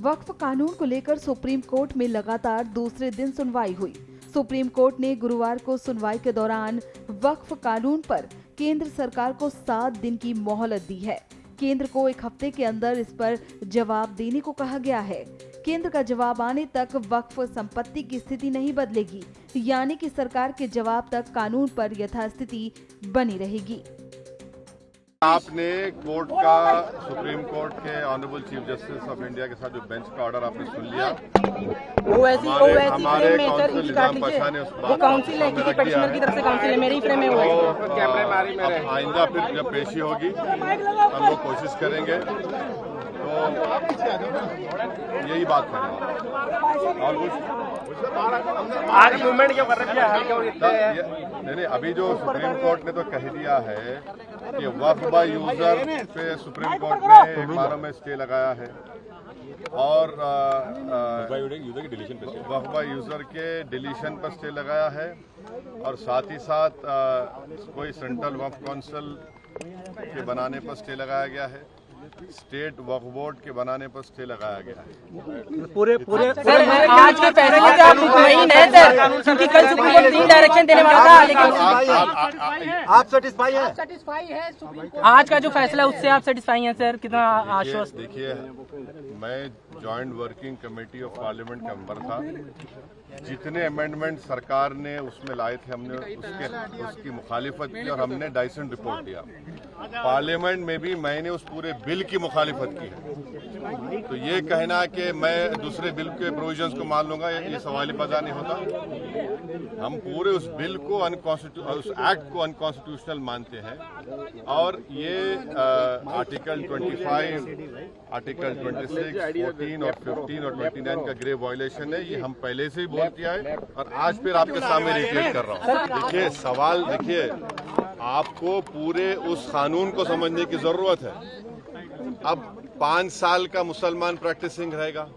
वक्फ कानून को लेकर सुप्रीम कोर्ट में लगातार दूसरे दिन सुनवाई हुई। सुप्रीम कोर्ट ने गुरुवार को सुनवाई के दौरान वक्फ कानून पर केंद्र सरकार को 7 दिन की मोहलत दी है। केंद्र को 1 हफ्ते के अंदर इस पर जवाब देने को कहा गया है। केंद्र का जवाब आने तक वक्फ संपत्ति की स्थिति नहीं बदलेगी, यानी कि सरकार के जवाब तक कानून पर यथास्थिति बनी रहेगी। आपने कोर्ट का, सुप्रीम कोर्ट के honourable chief justice of India के साथ जो बेंच का ऑर्डर आपने सुन लिया, हमारे काउंसिल निजाम पाशा ने वो काउंसिल है, किसी पेटिशनर की तरफ से काउंसिल है, मेरे ही फ्रेम है वो। आइंदा फिर जब पेशी होगी हम लोग कोशिश करेंगे, तो यही बात है। और कुछ आज मूवमेंट क्यों कर रहे हैं? नहीं, अभी जो सुप्रीम कोर्ट ने तो कह दिया है कि वक्फ बाय यूजर पे सुप्रीम कोर्ट ने 1 माह में स्टे लगाया है और वक्फ बाय यूजर के डिलीशन पर स्टे लगाया है और साथ ही साथ कोई सेंट्रल वक्फ काउंसिल के बनाने पर स्टे लगाया गया है, स्टेट वक्फ बोर्ड के बनाने पर स्टे लगाया गया है। पूरे सर, आज के फैसले से आप मुतमईन हैं सर, क्योंकि कल सुप्रीम कोर्ट 3 डायरेक्शन देने वाला था, लेकिन आप सेटिस्फाई है? आज का जो फैसला उससे आप सेटिस्फाई हैं सर? कितना आश्वस्त? देखिए, मैं joint working committee of parliament का मेंबर था। जितने अमेंडमेंट सरकार ने उसमें लाए थे, हमने उसकी मुखालिफत की और हमने डाइसेंट रिपोर्ट दिया। पार्लियामेंट में भी मैंने उस पूरे बिल की मुखालिफत की है। तो ये कहना कि मैं दूसरे बिल के प्रोविजंस को मान लूंगा, ये सवाल पैदा नहीं होता। हम पूरे उस बिल को उस एक्ट को अनकॉन्स्टिट्यूशनल मानते हैं और ये आर्टिकल 25, आर्टिकल 26, 14 और 15 और 29 का ग्रेव वायलेशन है। ये हम पहले से ही बोल किया है और आज फिर आपके सामने रिपीट कर रहा हूँ। देखिए, सवाल देखिए, आपको पूरे उस कानून को समझने की जरूरत है। अब 5 साल का मुसलमान प्रैक्टिसिंग रहेगा,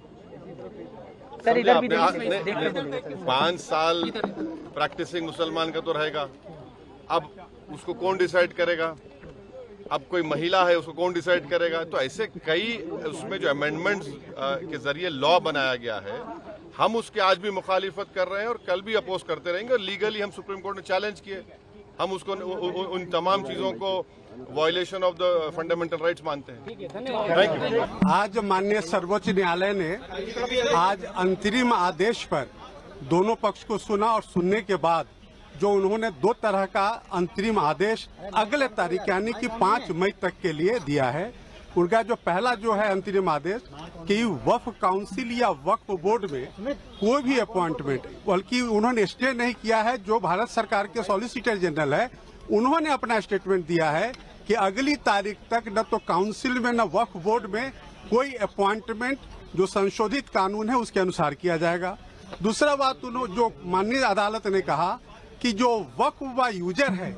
5 साल प्रैक्टिसिंग मुसलमान का तो रहेगा। अब उसको कौन डिसाइड करेगा? अब कोई महिला है, उसको कौन डिसाइड करेगा? तो ऐसे कई उसमें जो अमेंडमेंट्स के जरिए लॉ बनाया गया है, हम उसके आज भी मुखालिफत कर रहे हैं और कल भी अपोज करते रहेंगे। और लीगली हम सुप्रीम कोर्ट ने चैलेंज किए, हम उसको उन तमाम चीजों को violation of the fundamental rights मानते हैं। Thank you. आज माननीय सर्वोच्च न्यायालय ने आज अंतरिम आदेश पर दोनों पक्ष को सुना और सुनने के बाद जो उन्होंने 2 तरह का अंतरिम आदेश अगले तारीख यानी कि 5 मई तक के लिए दिया है। उनका जो पहला जो है अंतरिम आदेश कि वक्फ काउंसिल या वक्फ बोर्ड में कोई भी अपॉइंटमेंट, बल्कि उन्होंने स्टे नहीं किया है। जो भारत सरकार के सॉलिसिटर जनरल है, उन्होंने अपना स्टेटमेंट दिया है कि अगली तारीख तक न तो काउंसिल में न वक्फ बोर्ड में कोई अपॉइंटमेंट जो संशोधित कानून है उसके अनुसार किया जाएगा। दूसरा बात उन्होंने जो माननीय अदालत ने कहा कि जो वक्फ बाय यूजर है,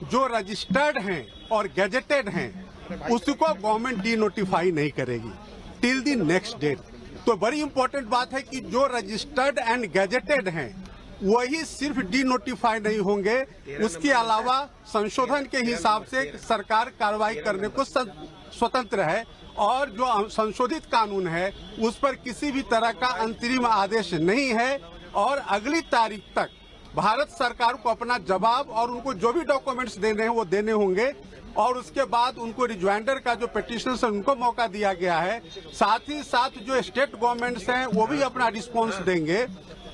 जो रजिस्टर्ड हैं और गैजेटेड हैं, उसको गवर्नमेंट डी नोटिफाई नहीं करेगी टिल द नेक्स्ट डेट। तो बड़ी इंपॉर्टेंट बात है कि जो रजिस्टर्ड एंड गैजेटेड हैं वही सिर्फ डी नोटिफाई नहीं होंगे, उसके अलावा संशोधन के हिसाब से सरकार कार्रवाई करने को स्वतंत्र है और जो संशोधित कानून है उस पर किसी भी तरह का अंतरिम आदेश नहीं है। और अगली तारीख तक भारत सरकार को अपना जवाब और उनको जो भी डॉक्यूमेंट्स देने हैं वो देने होंगे और उसके बाद उनको रिज्वाइंडर का जो पिटिशनर्स है उनको मौका दिया गया है। साथ ही साथ जो स्टेट गवर्नमेंट्स हैं वो भी अपना रिस्पॉन्स देंगे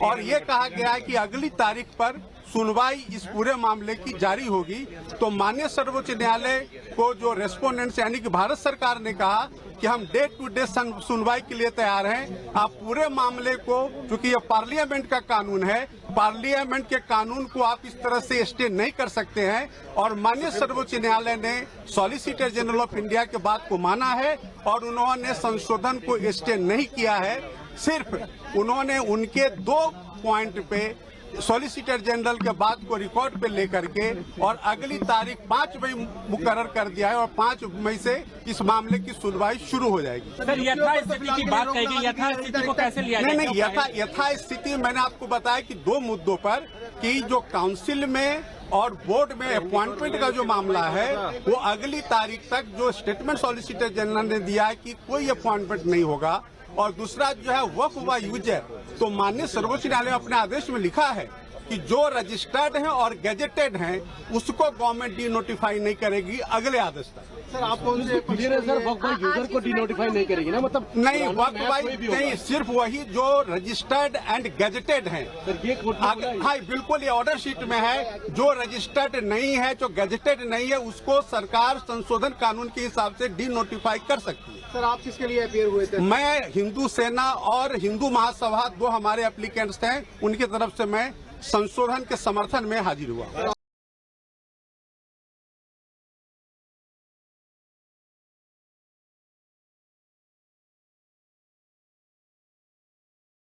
और ये कहा गया है कि अगली तारीख पर सुनवाई इस पूरे मामले की जारी होगी। तो माननीय सर्वोच्च न्यायालय को जो रेस्पोंडेंट्स यानी कि भारत सरकार ने कहा कि हम डे टू डे सुनवाई के लिए तैयार हैं। आप पूरे मामले को, चूंकि ये पार्लियामेंट का कानून है, पार्लियामेंट के कानून को आप इस तरह से स्टे नहीं कर सकते हैं। और माननीय सर्वोच्च न्यायालय ने सॉलिसिटर जनरल ऑफ इंडिया के बात को माना है और उन्होंने संशोधन को स्टे नहीं किया है। सिर्फ उन्होंने उनके 2 पॉइंट पे सॉलिसिटर जनरल के बात को रिकॉर्ड पे लेकर के और अगली तारीख 5 मई मुकर्रर कर दिया है और 5 मई से इस मामले की सुनवाई शुरू हो जाएगी। सर, यथास्थिति की बात कही गई, यथास्थिति को कैसे लिया जाए? नहीं, यथास्थिति मैंने आपको बताया कि 2 मुद्दों पर कि जो काउंसिल में और बोर्ड में अपॉइंटमेंट का जो मामला है वो अगली तारीख तक जो स्टेटमेंट सॉलिसिटर जनरल ने दिया है कि कोई अपॉइंटमेंट नहीं होगा और दूसरा जो है वक्फ व यूजर, तो माननीय सर्वोच्च न्यायालय ने अपने आदेश में लिखा है कि जो रजिस्टर्ड हैं और गेजेटेड हैं उसको गवर्नमेंट डी नोटिफाई नहीं करेगी अगले आदेश तक। सर आप कौन से क्लियर है सर, वक्फ बाई यूजर को डिनोटिफाई नहीं करेगी ना, मतलब नहीं वक्फ बाई नहीं, सिर्फ वही जो रजिस्टर्ड एंड गेजेटेड हैं। सर ये कोर्ट ने बोला है। हाँ बिल्कुल, ये ऑर्डर शीट में है। जो रजिस्टर्ड नहीं है, जो गेजेटेड नहीं है, उसको सरकार संशोधन कानून के हिसाब से डी नोटिफाई कर सकती है। सर आप किसके लिए अपियर हुए थे? मैं हिंदू सेना और हिंदू महासभा, दो हमारे एप्लीकेंट्स हैं, उनकी तरफ से मैं संशोधन के समर्थन में हाजिर हुआ।